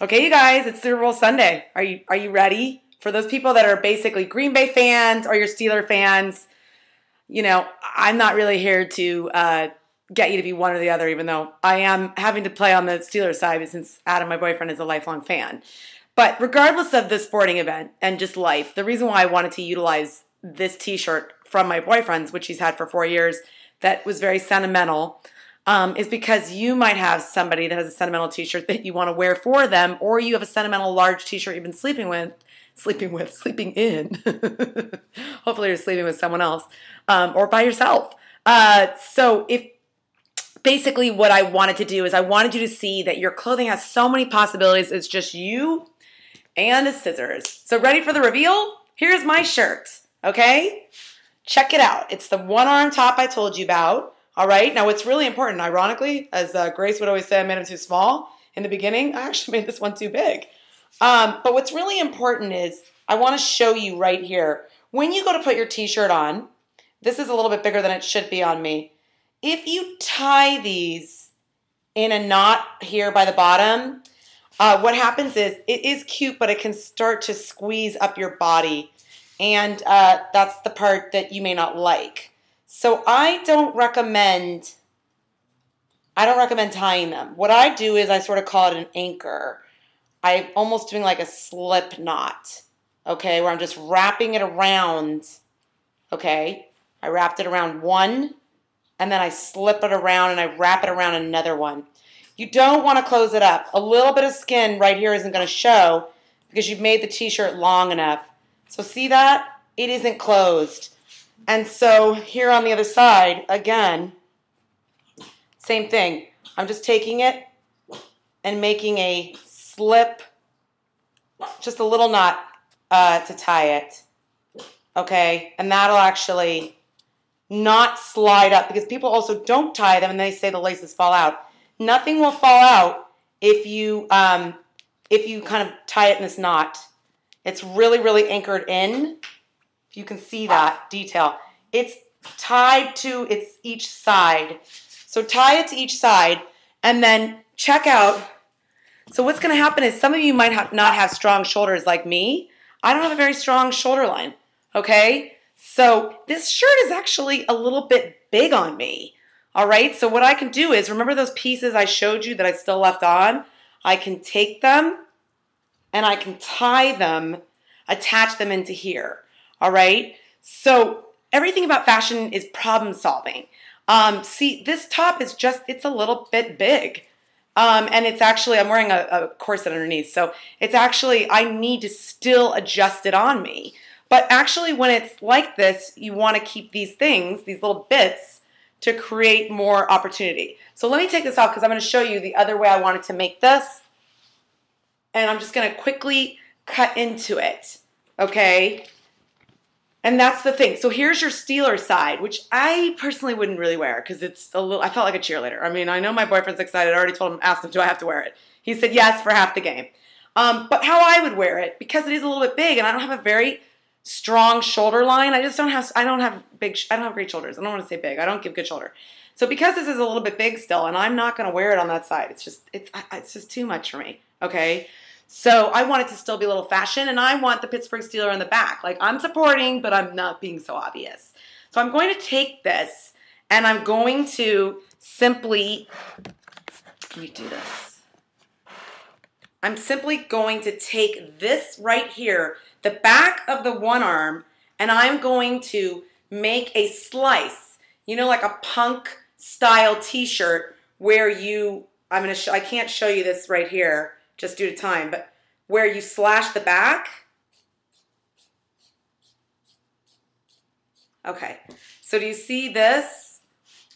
Okay, you guys, it's Super Bowl Sunday. Are you ready? For those people that are basically Green Bay fans or your Steeler fans, I'm not really here to get you to be one or the other, even though I am having to play on the Steelers side since Adam, my boyfriend, is a lifelong fan. But regardless of the sporting event and just life, the reason why I wanted to utilize this t-shirt from my boyfriend's, which he's had for 4 years, that was very sentimental, is because you might have somebody that has a sentimental t-shirt that you want to wear for them, or you have a sentimental large t-shirt you've been sleeping in. Hopefully you're sleeping with someone else, or by yourself. So if basically what I wanted to do is I wanted you to see that your clothing has so many possibilities. It's just you and a scissors. So ready for the reveal? Here's my shirt, okay? Check it out. It's the one-arm top I told you about, all right? Now, what's really important, ironically, as Grace would always say, I made them too small in the beginning. I actually made this one too big. But what's really important is I want to show you right here. When you go to put your t-shirt on, this is a little bit bigger than it should be on me. If you tie these in a knot here by the bottom, what happens is it is cute, but it can start to squeeze up your body. And that's the part that you may not like. So I don't recommend tying them. What I do is I sort of call it an anchor. I'm almost doing like a slip knot, okay, where I'm just wrapping it around, okay? I wrapped it around one, and then I slip it around and I wrap it around another one. You don't want to close it up. A little bit of skin right here isn't going to show because you've made the t-shirt long enough. So see that? It isn't closed. And so here on the other side, again, same thing. I'm just taking it and making a slip, just a little knot to tie it, okay? And that'll actually not slide up because people also don't tie them and they say the laces fall out. Nothing will fall out if you kind of tie it in this knot. It's really, really anchored in. If you can see that detail. It's tied to each side. So tie it to each side and then check out. So what's going to happen is some of you might not have strong shoulders like me. I don't have a very strong shoulder line, okay? So this shirt is actually a little bit big on me, all right? So what I can do is, remember those pieces I showed you that I still left on? I can take them and I can tie them, attach them into here, all right? So everything about fashion is problem solving. See, this top is it's a little bit big. And it's actually, I'm wearing a corset underneath, so it's actually, I need to still adjust it on me. But actually, when it's like this, you want to keep these things, these little bits, to create more opportunity. So let me take this off because I'm going to show you the other way I wanted to make this. And I'm just going to quickly cut into it, okay? And that's the thing. So here's your Steeler side, which I personally wouldn't really wear because it's I felt like a cheerleader. I mean, I know my boyfriend's excited. I already asked him, do I have to wear it? He said yes for half the game. But how I would wear it, because it is a little bit big and I don't have a very strong shoulder line. I don't have great shoulders. I don't want to say big. I don't give good shoulder. So because this is a little bit big still and I'm not going to wear it on that side, it's just too much for me, okay? So I want it to still be a little fashion, and I want the Pittsburgh Steeler in the back. Like, I'm supporting, but I'm not being so obvious. So I'm going to take this, and I'm going to simply, let me do this. I'm simply going to take this right here, the back of the one arm, and I'm going to make a slice, like a punk style t-shirt where I can't show you this right here, just due to time, but where you slash the back. Okay, so do you see this?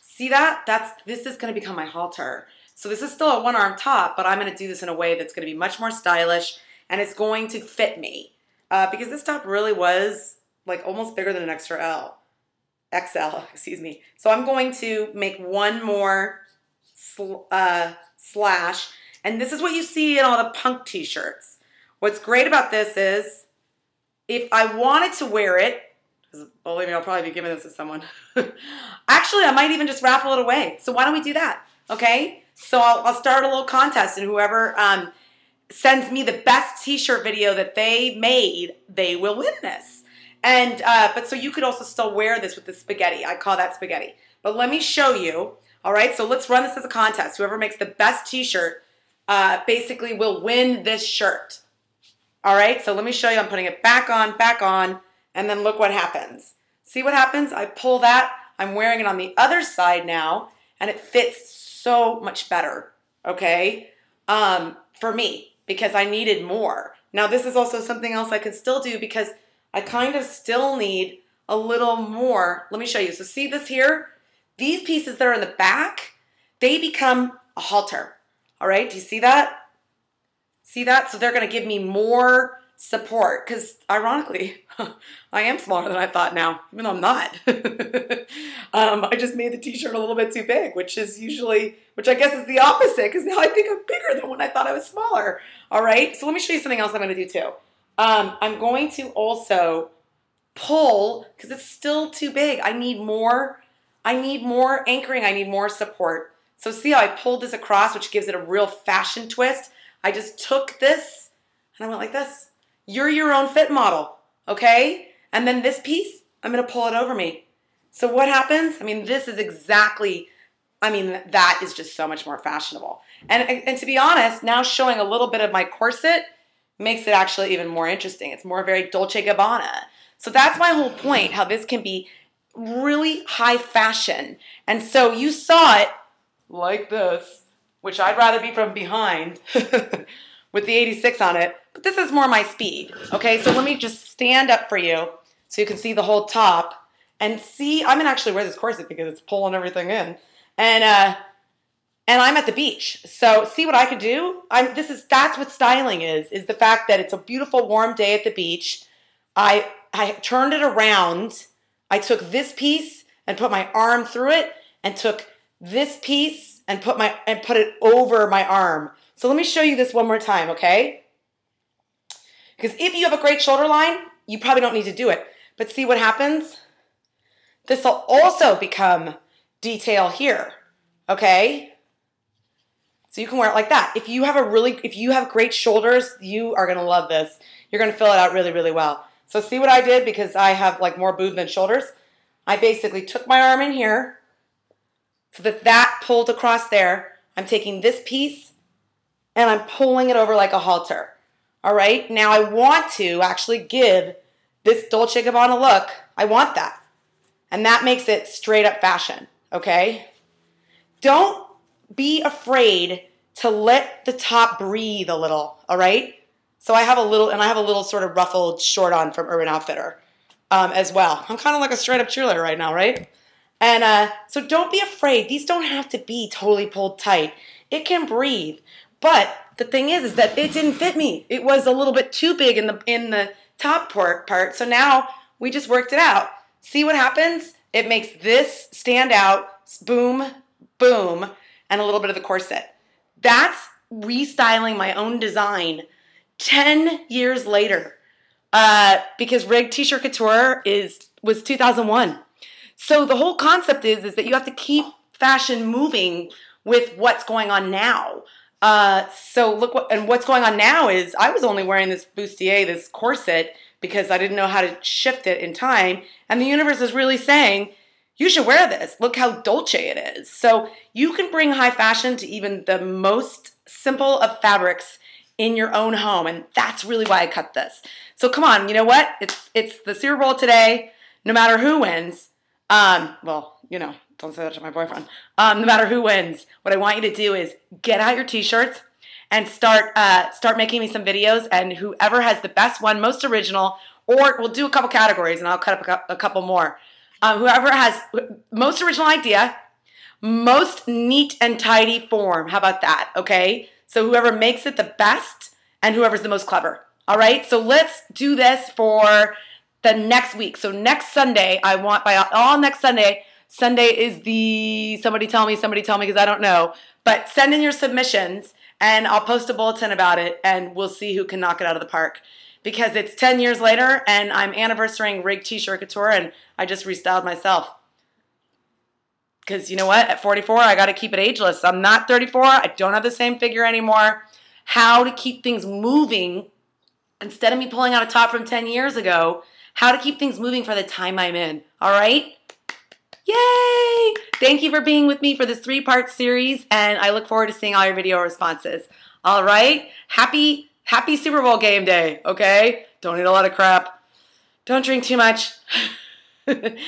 See that? This is going to become my halter. So this is still a one-arm top, but I'm going to do this in a way that's going to be much more stylish, and it's going to fit me. Because this top really was like almost bigger than an XL, excuse me. So I'm going to make one more slash. And this is what you see in all the punk t-shirts. What's great about this is if I wanted to wear it, because believe me, I'll probably be giving this to someone. Actually, I might even just raffle it away. So why don't we do that? Okay? So I'll start a little contest, and whoever sends me the best t-shirt video that they made, they will win this. And, but so you could also still wear this with the spaghetti. I call that spaghetti. But let me show you. All right, so let's run this as a contest. Whoever makes the best t-shirt basically will win this shirt. All right, so let me show you. I'm putting it back on, and then look what happens. See what happens? I pull that. I'm wearing it on the other side now, and it fits so much better, okay, for me, because I needed more. Now, this is also something else I can still do because I kind of still need a little more. Let me show you. So see this here? These pieces that are in the back, they become a halter. All right, do you see that? See that? So they're going to give me more support because, ironically, I am smaller than I thought now, even though I'm not. I just made the t-shirt a little bit too big, which I guess is the opposite because now I think I'm bigger than when I thought I was smaller. All right, so let me show you something else I'm going to do too. I'm going to also pull because it's still too big. I need more anchoring. I need more support. So see how I pulled this across, which gives it a real fashion twist. I just took this and I went like this. You're your own fit model, okay? And then this piece, I'm going to pull it over me. So what happens? I mean, this is exactly, that is just so much more fashionable. And to be honest, now showing a little bit of my corset makes it actually even more interesting. It's more very Dolce & Gabbana. So that's my whole point, how this can be really high fashion. And so you saw it like this, which I'd rather be from behind with the 86 on it, but this is more my speed. Okay, so let me just stand up for you so you can see the whole top and see. I'm gonna actually wear this corset because it's pulling everything in, and I'm at the beach. So see what I could do. That's what styling is the fact that it's a beautiful warm day at the beach. I turned it around. I took this piece and put my arm through it, and took this piece and put it over my arm. So let me show you this one more time, okay? Because if you have a great shoulder line, you probably don't need to do it. But see what happens? This will also become detail here, okay? So you can wear it like that. If you have great shoulders, you are gonna love this. You're gonna fill it out really, really well. So see what I did, because I have like more boob than shoulders. I basically took my arm in here so that pulled across there. I'm taking this piece and I'm pulling it over like a halter. All right, now I want to actually give this Dolce & Gabbana look. I want that. And that makes it straight up fashion, okay? Don't be afraid to let the top breathe a little, all right? So I have a little sort of ruffled short on from Urban Outfitter as well. I'm kind of like a straight up cheerleader right now, right? And so don't be afraid. These don't have to be totally pulled tight. It can breathe. But the thing is that it didn't fit me. It was a little bit too big in the top part. So now we just worked it out. See what happens? It makes this stand out, boom, boom, and a little bit of the corset. That's restyling my own design 10 years later. Because Rig T-shirt Couture was 2001. So the whole concept is that you have to keep fashion moving with what's going on now. So look what's going on now is I was only wearing this bustier, this corset, because I didn't know how to shift it in time. And the universe is really saying, you should wear this. Look how Dolce it is. So you can bring high fashion to even the most simple of fabrics in your own home. And that's really why I cut this. So come on, you know what? It's the Super Bowl today. No matter who wins, well, you know, don't say that to my boyfriend. No matter who wins, what I want you to do is get out your t-shirts and start making me some videos. And whoever has the best one, most original, or we'll do a couple categories and I'll cut up a couple more. Whoever has most original idea, most neat and tidy form. How about that? Okay. So whoever makes it the best and whoever's the most clever. All right. So let's do this for the next week. So next Sunday, I want by all next Sunday. Sunday is somebody tell me because I don't know. But send in your submissions and I'll post a bulletin about it and we'll see who can knock it out of the park. Because it's 10 years later and I'm anniversarying Rig T-shirt Couture and I just restyled myself. Because you know what? At 44, I got to keep it ageless. I'm not 34. I don't have the same figure anymore. how to keep things moving instead of me pulling out a top from 10 years ago, how to keep things moving for the time I'm in. All right? Yay! Thank you for being with me for this 3-part series, and I look forward to seeing all your video responses. All right? Happy Super Bowl game day, okay? Don't eat a lot of crap. Don't drink too much. And